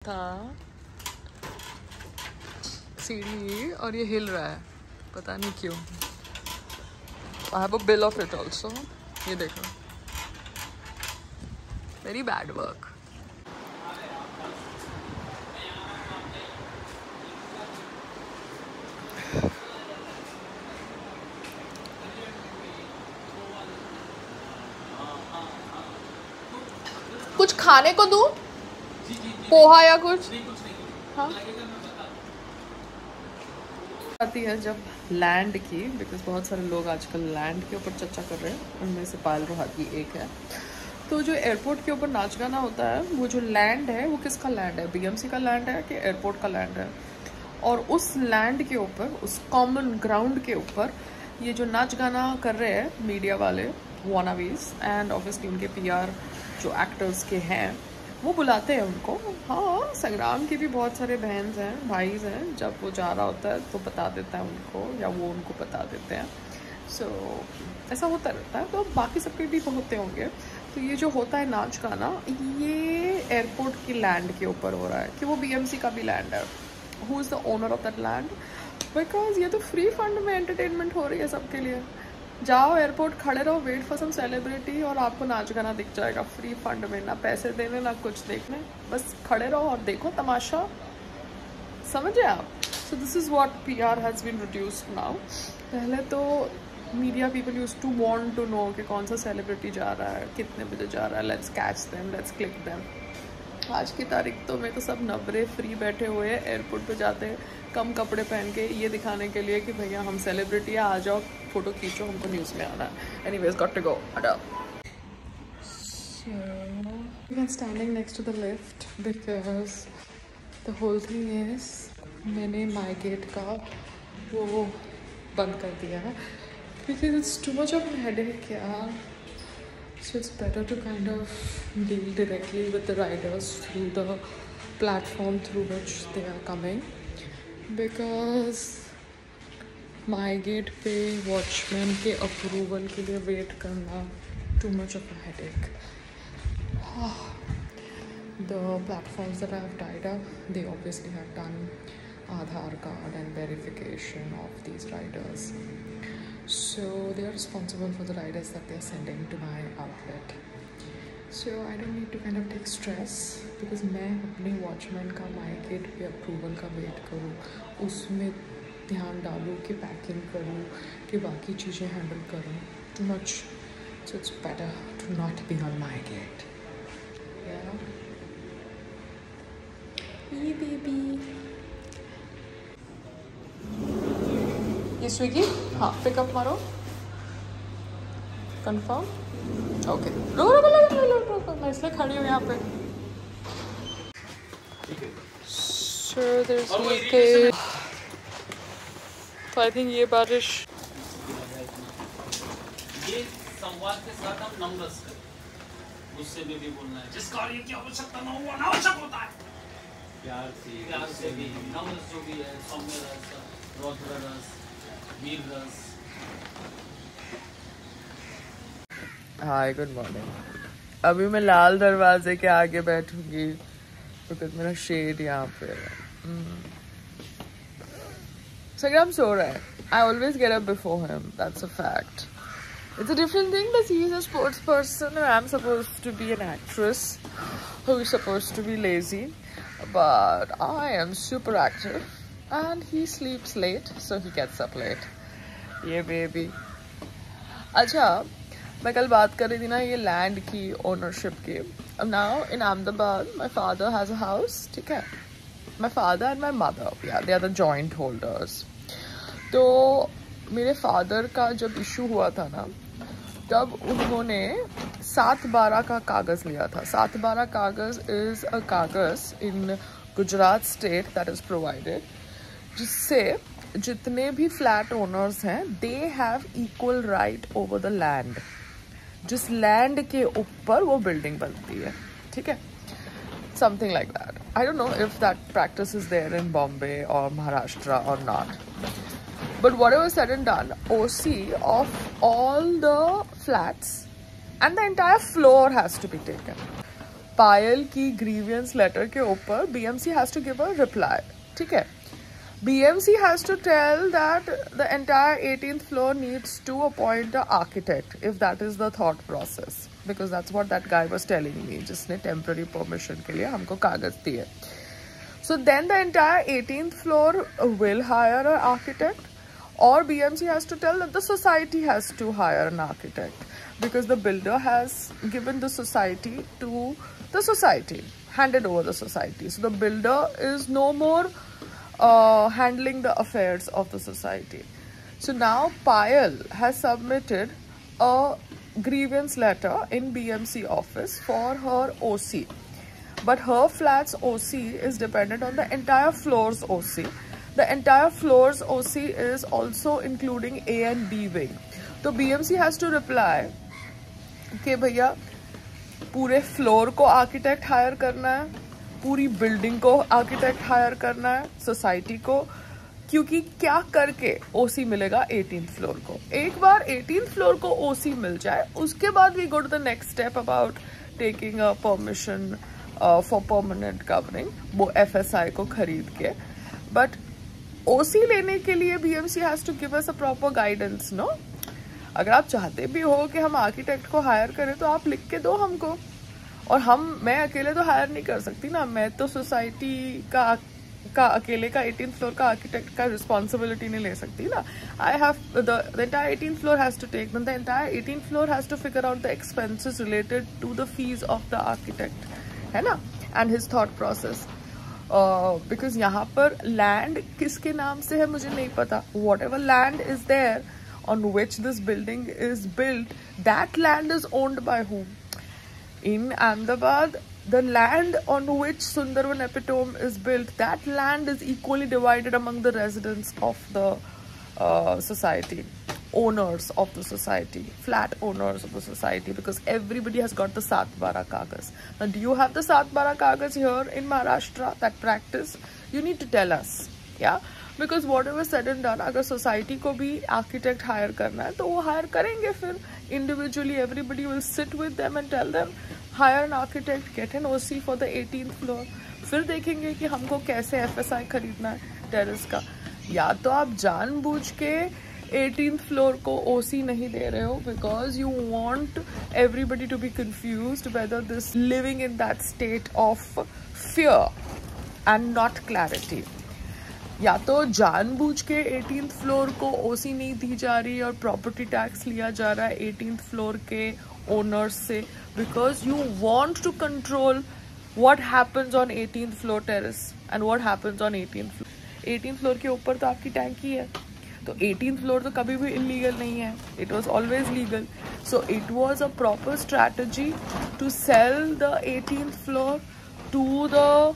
था सीढ़ी और ये हिल रहा है, पता नहीं क्यों। I have a bill of it also, ये देखो, वेरी बैड वर्क। कुछ खाने को दूं, पोहा या कुछ? हाँ, आती है जब लैंड की, बिकॉज बहुत सारे लोग आजकल लैंड के ऊपर चर्चा कर रहे हैं, उनमें से पायल रोहातगी एक है। तो जो एयरपोर्ट के ऊपर नाच गाना होता है, वो जो लैंड है वो किसका लैंड है? बीएमसी का लैंड है कि एयरपोर्ट का लैंड है? और उस लैंड के ऊपर, उस कॉमन ग्राउंड के ऊपर ये जो नाच गाना कर रहे हैं मीडिया वाले वानावीज एंड ऑब्वियसली उनके पीआर जो एक्टर्स के हैं, वो बुलाते हैं उनको। हाँ, संग्राम के भी बहुत सारे बहन हैं, भाईज हैं, जब वो जा रहा होता है तो बता देता है उनको, या वो उनको बता देते हैं। सो ऐसा होता रहता है। तो बाकी सबके भी होते होंगे। तो ये जो होता है नाच गाना, ये एयरपोर्ट की लैंड के ऊपर हो रहा है कि वो बीएमसी का भी लैंड है। Who is the owner of that land? Because ये तो फ्री फंड में एंटरटेनमेंट हो रही है सबके लिए। जाओ एयरपोर्ट, खड़े रहो, वेट फॉर सम सेलिब्रिटी और आपको नाच गाना दिख जाएगा फ्री फंड में। ना पैसे देने ना कुछ देखने, बस खड़े रहो और देखो तमाशा। समझे आप? So this is what PR has been reduced now. पहले तो media people use to want to know कि कौन सा सेलिब्रिटी जा रहा है, कितने बजे जा रहा है, let's catch them, let's click them. आज की तारीख तो में तो सब नबरे फ्री बैठे हुए हैं, एयरपोर्ट पे जाते हैं कम कपड़े पहन के, ये दिखाने के लिए कि भैया हम सेलिब्रिटी है, आ जाओ फोटो खींचो, हमको न्यूज़ में आना है। एनीवेज, गॉट टू गो, अडप। So we are standing next to the lift because the whole thing is मैंने माई गेट का वो बंद कर दिया है because it's too much of a headache, यार। So it's better to kind of deal directly with the riders through the platform through which they are coming, because my gate पे watchman के approval के लिए wait करना too much of a headache. The platforms that I have tied up, they obviously have done Aadhaar card and verification of these riders. So they are responsible for the riders that they are sending to my outlet. So I don't need to kind of take stress because मैं अपने watchman का माई gate पे approval का wait करूँ, उसमें ध्यान डालूँ कि पैकिंग करूँ, कि बाकी चीज़ें हैंडल करूँ। Too much. So it's better to not be on my gate. Yeah. Hey baby. ये स्विगी? हाँ, पिकअप मारो। कंफर्म? ओके। रुको, मैं इसलिए खड़ी हूँ यहाँ पे। Sure, there's leakage. तो I think ये बारिश ये संवाद के साथ हम नंबर्स करें, उससे भी बोलना है जिस कार्य की आवश्यकता न हो अनावश्यक होता है। प्यार से भी नंबर्स जो भी है, सौम्य रस, रौद्र रस, वीर रस। हाय, गुड मॉर्निंग। अभी मैं लाल दरवाजे के आगे बैठूंगी बिकॉज मेरा शेड यहाँ पे है। संग्राम सो रहा है। I always get up before him. That's a fact. It's a different thing that he is a sports person and I'm supposed to be an actress who is supposed to be lazy. But I am super active and he sleeps late, so he gets up late. Yeah, baby. अच्छा, मैं कल बात कर रही थी ना ये land की, ओनरशिप की। Now in Ahmedabad, my father has a house, ठीक है? My father and my mother, yeah, they are the joint holders. तो मेरे फादर का जब इशू हुआ था ना, तब उन्होंने 7/12 का कागज़ लिया था। 7/12 कागज़ इज़ अ कागज़ in Gujarat state that is provided, जिससे जितने भी फ्लैट ओनर्स हैं they have equal right over the land. जिस लैंड के ऊपर वो बिल्डिंग बनती है, ठीक है? Something like that. I don't know if that practice is there in Bombay or Maharashtra or not, but whatever said and done, OC of all the flats and the entire floor has to be taken. Payal की grievance letter के ऊपर BMC has to give a reply, ठीक है. BMC has to tell that the entire 18th floor needs to appoint an architect, if that is the thought process, because that's what that guy was telling me, जिसने temporary permission के लिए हमको कागज दिए. So then the entire 18th floor will hire an architect, or BMC has to tell that the society has to hire an architect, because the builder has given the society to the society, handed over the society. So the builder is no more handling the affairs of the society. So now Payal has submitted a grievance letter in BMC office for her OC, but her flat's OC is dependent on the entire floor's OC. The entire floor's OC is also including A and B wing. So BMC has to reply कि भैया पूरे floor को architect hire करना है, पूरी building को architect hire करना है, सोसाइटी को, क्योंकि क्या करके ओसी मिलेगा 18th फ्लोर को. एक बार 18th फ्लोर को ओसी मिल जाए, उसके बाद we go to the next step about taking a permission for permanent covering, वो FSI को खरीद के. बट ओसी लेने के लिए BMC has to give us a proper guidance, no. अगर आप चाहते भी हो कि हम आर्किटेक्ट को हायर करें तो आप लिख के दो हमको, और मैं अकेले तो हायर नहीं कर सकती ना. मैं तो सोसाइटी का अकेले का 18th फ्लोर का आर्किटेक्ट का रिस्पॉन्सिबिलिटी नहीं ले सकती ना. I have the entire 18th floor has to take, the entire 18th floor has to figure out the expenses related to the fees of the architect, है ना, and his thought process. Because यहाँ पर land किसके नाम से है मुझे नहीं पता. Whatever land is there on which this building is built, that land is owned by whom? In Ahmedabad, the land on which Sundarban Epitome is built, that land is equally divided among the residents of the society, owners of the society, flat owners of the society, because everybody has got the Sat Bara Kagas. Now, do you have the Sat Bara Kagas here in Maharashtra, that practice? You need to tell us, yeah? Because what ever said and done, अगर society को भी architect hire करना है तो वो hire करेंगे. फिर individually everybody will sit with them and tell them hire an architect, get an OC for the 18th floor. फिर देखेंगे कि हमको कैसे FSI खरीदना है टेरेस का. या तो आप जानबूझ के 18th फ्लोर को OC नहीं दे रहे हो because you want everybody to be confused whether this living in that state of fear and not clarity. या तो जानबूझ के 18th फ्लोर को OC नहीं दी जा रही और प्रॉपर्टी टैक्स लिया जा रहा है 18th फ्लोर के ओनर्स से, because you want to control what happens on 18th floor terrace and what happens on 18th floor. 18th floor के ऊपर तो आपकी टैंकी है, तो 18th फ्लोर तो कभी भी इलीगल नहीं है. It was always legal. So it was a proper strategy to sell the 18th floor to the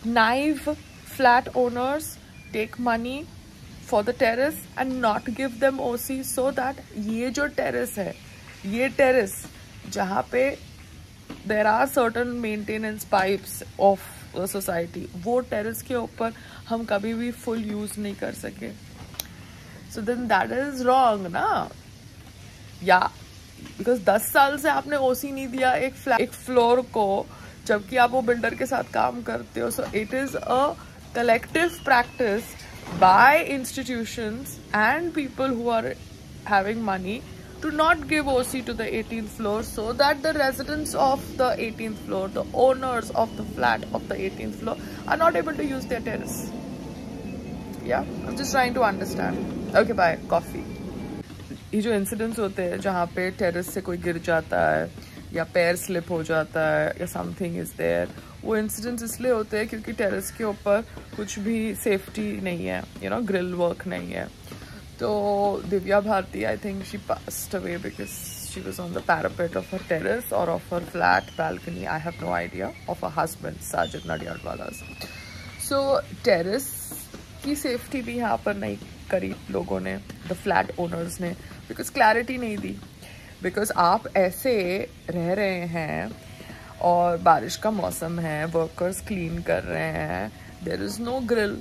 naive flat owners, take money for the terrace and not give them OC, so that ये जो terrace है, ये terrace जहाँ पे there are certain maintenance pipes of the society, वो terrace के ऊपर हम कभी भी full use नहीं कर सके. So then that is wrong ना. या because 10 साल से आपने OC नहीं दिया एक फ्लोर को, जबकि आप वो बिल्डर के साथ काम करते हो. So it is a collective practice by institutions and people who are having money to not give OC to the 18th floor, so that the residents of the 18th floor, the owners of the flat of the 18th floor, are not able to use their terrace. Yeah, I'm just trying to understand. Okay, bye. Coffee. ये जो incidents होते हैं जहाँ पे terrace से कोई गिर जाता है या पैर स्लिप हो जाता है या समथिंग इज देयर, वो इंसिडेंट्स इसलिए होते हैं क्योंकि टेरेस के ऊपर कुछ भी सेफ्टी नहीं है, यू नो, ग्रिल वर्क नहीं है. तो Divya Bharti, I think she passed away because she was on the parapet of her terrace or of her flat balcony, I have no idea, of her husband Sajid Nadiadwala's. So terrace की safety भी यहाँ पर नहीं करी लोगों ने, द फ्लैट ओनर्स ने, because clarity नहीं दी. बिकॉज आप ऐसे रह रहे हैं और बारिश का मौसम है, वर्कर्स क्लीन कर रहे हैं, there is no grill.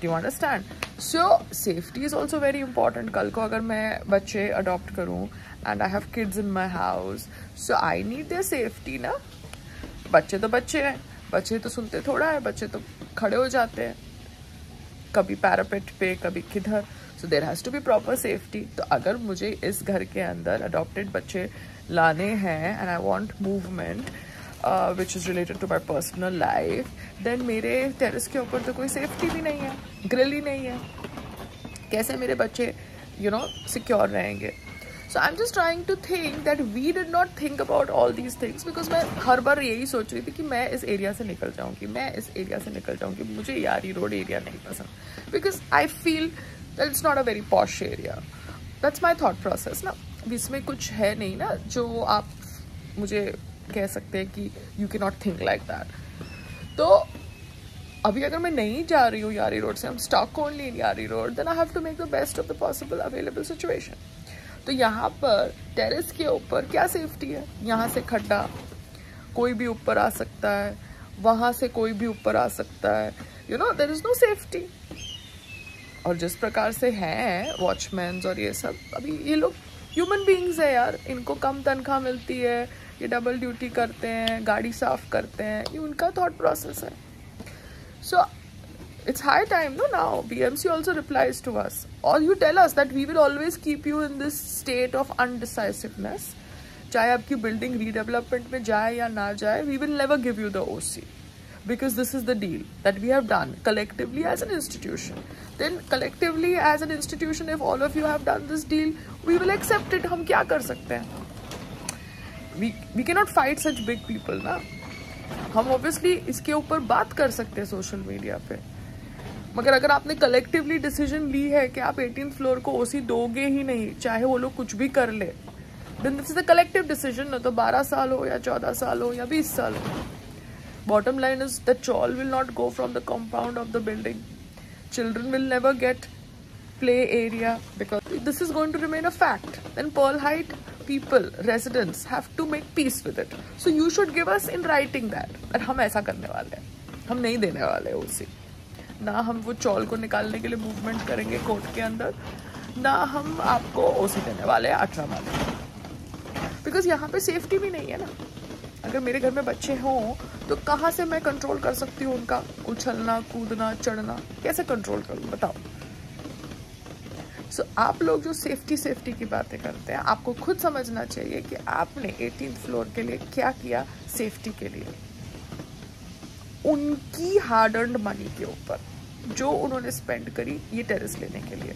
Do you understand? So safety is also very important. कल को अगर मैं बच्चे अडॉप्ट करूँ and I have kids in my house, so I need their safety ना. बच्चे तो बच्चे हैं, बच्चे तो सुनते थोड़ा है, बच्चे तो खड़े हो जाते हैं, कभी पैरापेट पे कभी किधर। So there has to be proper safety. तो अगर मुझे इस घर के अंदर अडॉप्टेड बच्चे लाने हैं and I want movement which is related to my personal life, then मेरे टेरेस के ऊपर तो कोई सेफ्टी भी नहीं है, ग्रिल ही नहीं है, कैसे मेरे बच्चे सिक्योर रहेंगे? So I am just trying to think that we did not think about all these things, because मैं हर बार यही सोच रही थी कि मैं इस एरिया से निकल जाऊँगी, मैं इस एरिया से निकल जाऊँगी, मुझे यारी रोड एरिया नहीं पसंद, because I feel that it's not a very posh area. That's my thought process ना। इसमें कुछ है नहीं ना जो आप मुझे कह सकते हैं कि you can not think like that. तो अभी अगर मैं नहीं जा रही हूँ यारी रोड से, I'm stuck only in यारी road, then I have to make the best of the possible available situation. तो यहाँ पर टेरेस के ऊपर क्या सेफ्टी है? यहाँ से खड्डा, कोई भी ऊपर आ सकता है, वहाँ से कोई भी ऊपर आ सकता है, there is no safety. और जिस प्रकार से हैं वॉचमैन्स और ये सब, अभी ये लोग ह्यूमन बीइंग्स है यार, इनको कम तनख्वाह मिलती है, ये डबल ड्यूटी करते हैं, गाड़ी साफ करते हैं, ये उनका थॉट प्रोसेस है। So it's high time, no? Now BMC also replies to us, or you tell us that we will always keep you in this state of undecisiveness. चाहे आपकी building redevelopment में जाए या ना जाए, we will never give you the OC, because this is the deal that we have done collectively as an institution. Then collectively as an institution, if all of you have done this deal, we will accept it. हम क्या कर सकते हैं? We cannot fight such big people, ना? हम obviously इसके ऊपर बात कर सकते हैं सोशल मीडिया पे, मगर अगर आपने कलेक्टिवली डिसीजन ली है कि आप 18th फ्लोर को ओसी दोगे ही नहीं, चाहे वो लोग कुछ भी कर ले, then this is a collective decision. ना तो 12 साल हो या 14 साल हो या 20 साल हो, बॉटम लाइन इज दैट चाल will not go from the compound of the building, children will never get play area, because this is going to remain a fact. Then Pearl Height people, residents have to make peace with it. So you should give us in writing that हम ऐसा करने वाले हैं, हम नहीं देने वाले ओसी, ना हम वो चौल को निकालने के लिए मूवमेंट करेंगे कोर्ट के अंदर, ना हम आपको ओसी देने वाले हैं 18 वाले, बिकॉज यहाँ पे सेफ्टी भी नहीं है ना। अगर मेरे घर में बच्चे हों तो कहाँ से मैं कंट्रोल कर सकती हूँ उनका उछलना, कूदना, चढ़ना? कैसे कंट्रोल करूँ बताओ? So, आप लोग जो सेफ्टी की बातें करते हैं, आपको खुद समझना चाहिए कि आपने 18th फ्लोर के लिए क्या किया सेफ्टी के लिए, उनकी हार्ड अर्न्ड मनी के ऊपर जो उन्होंने स्पेंड करी ये टेरेस लेने के लिए।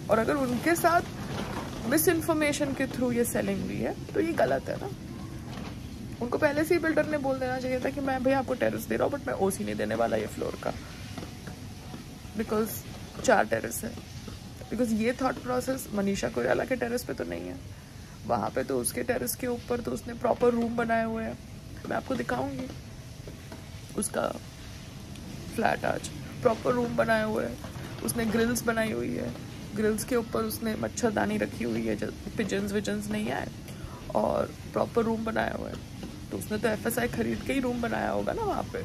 और अगर उनके साथ मिस इन्फॉर्मेशन के थ्रू ये सेलिंग हुई है तो ये गलत है ना। उनको पहले से ही बिल्डर ने बोल देना चाहिए था कि मैं भैया आपको टेरेस दे रहा हूँ, बट मैं ओसी नहीं देने वाला ये फ्लोर का, बिकॉज 4 टेरेस है। बिकॉज ये थॉट प्रोसेस मनीषा कोयराला के टेरेस पे तो नहीं है, वहाँ पे तो उसके टेरेस के ऊपर तो उसने प्रॉपर रूम बनाए हुए हैं, मैं आपको दिखाऊंगी उसका फ्लैट, आज प्रॉपर रूम बनाए हुए हैं, उसने ग्रिल्स बनाई हुई है, ग्रिल्स के ऊपर उसने मच्छरदानी रखी हुई है, पिजन्स विजन्स नहीं आए, और प्रॉपर रूम बनाया हुआ है। तो उसने तो FSI खरीद के ही रूम बनाया होगा ना वहाँ पे।